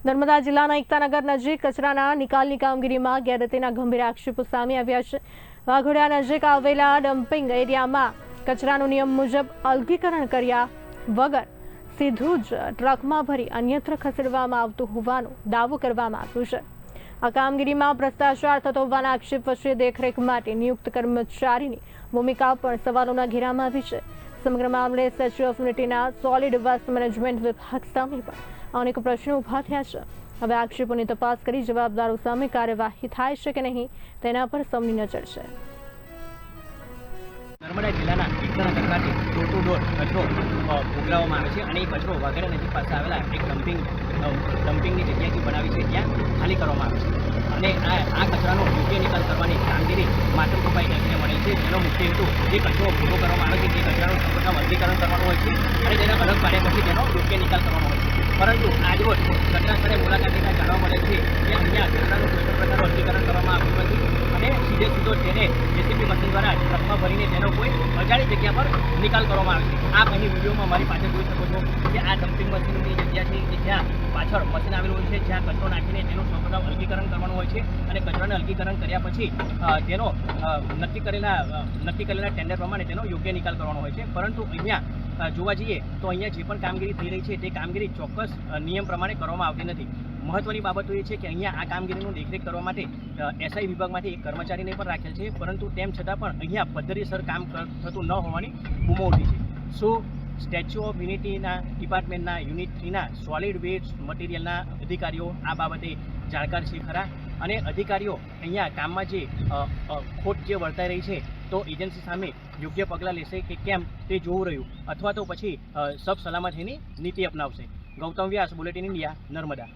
નર્મદા જિલ્લાના એકતાનગર નજીક કચરાના નિકાલની કામગીરીમાં ગેરરીતિના ગંભીર આક્ષેપો સામે આવ્યા છે। વાઘોડિયા નજીક આવેલા ડમ્પિંગ એરિયામાં કચરાનું નિયમ મુજબ અલગીકરણ કર્યા વગર સીધું જ ટ્રકમાં ભરી અન્યત્ર ખસેડવામાં આવતું હોવાનો દાવો કરવામાં આવ્યો છે। આ કામગીરીમાં ભ્રષ્ટાચાર થતો હોવાના આક્ષેપ વચ્ચે દેખરેખ માટે નિયુક્ત કર્મચારીની ભૂમિકા પણ સવાલોના ઘેરામાં આવી છે। સમગ્ર મામલે સ્ટેચ્યુ ઓફ યુનિટીના સોલિડ વેસ્ટ મેનેજમેન્ટ વિભાગ સામે પણ અનેક પ્રશ્નો ઉભા થયા છે। હવે આક્ષેપોની તપાસ કરી જવાબદારો સામે કાર્યવાહી થાય છે કે નહીં તેના પર સૌની નજર છે। નર્મદા જિલ્લાના એકતાનગર ખાતે ડોર ટુ ડોર કચરો ઉઘરાવવામાં આવે છે અને એ કચરો વાઘોડિયા નજીક પાસે આવેલા એક ડમ્પિંગની જગ્યાથી બનાવી છે ત્યાં ખાલી કરવામાં આવે છે અને આ કચરાનો યોગ્ય નિકાલ કરવાની કામગીરી માત્ર કૃપાઈ એજન્સીને મળે છે, જેનો મુખ્ય હેતુ જે કચરો ભેગો કરવામાં આવે છે તે કચરાનું સૌપ્રથમ વર્ગીકરણ કરવાનું હોય છે અને તેને અલગ પાડ્યા પછી તેનો યોગ્ય નિકાલ કરવાનો હોય છે। પરંતુ આજરોજ કચરા સ્થળે મુલાકાતીને જાણવા મળે છે કે અહીંયા કચરાનું કોઈ પણ પ્રકારનું વર્ગીકરણ કરવામાં આવ્યું નથી અને સીધો તેને જેસીબી મશીન દ્વારા ટ્રકમાં ભરીને તેનો કોઈ અજાણી જગ્યા પર નિકાલ કરવામાં આવે છે। આપ અહીં વિડીયોમાં મારી પાસે જોઈ શકો છો કે આ ડમ્પિંગ મશીનની જગ્યા છે કે જ્યાં પાછળ મશીન આવેલું હોય છે, જ્યાં કચરો નાખીને તેનું સૌપ્રથમ અલગીકરણ કરવાનું હોય છે અને કચરાને અલગીકરણ કર્યા પછી તેનો નક્કી કરેલા ટેન્ડર પ્રમાણે તેનો યોગ્ય નિકાલ કરવાનો હોય છે। પરંતુ અહીંયા જોવા જઈએ તો અહીંયા જે પણ કામગીરી થઈ રહી છે તે કામગીરી ચોક્કસ નિયમ પ્રમાણે કરવામાં આવતી નથી। મહત્વની બાબતો એ છે કે અહીંયા આ કામગીરીનું દેખરેખ કરવા માટે એસઆઈ વિભાગમાંથી એક કર્મચારીને પણ રાખેલ છે, પરંતુ તેમ છતાં પણ અહીંયા પદ્ધતિસર કામ થતું ન હોવાની બૂમો ઉઠી છે। શું સ્ટેચ્યુ ઓફ યુનિટીના ડિપાર્ટમેન્ટના યુનિટ 3ના સોલિડ વેસ્ટ મટીરિયલના અધિકારીઓ આ બાબતે જાણકાર છે ખરા? અને અધિકારીઓ અહીંયા કામમાં જે ખોટ જે વર્તાઈ રહી છે તો એજન્સી સામે યોગ્ય પગલાં લેશે કે કેમ તે જોવું રહ્યું, અથવા તો પછી સબ સલામત એની નીતિ અપનાવશે। ગૌતમ વ્યાસ, બુલેટિન ઇન્ડિયા, નર્મદા।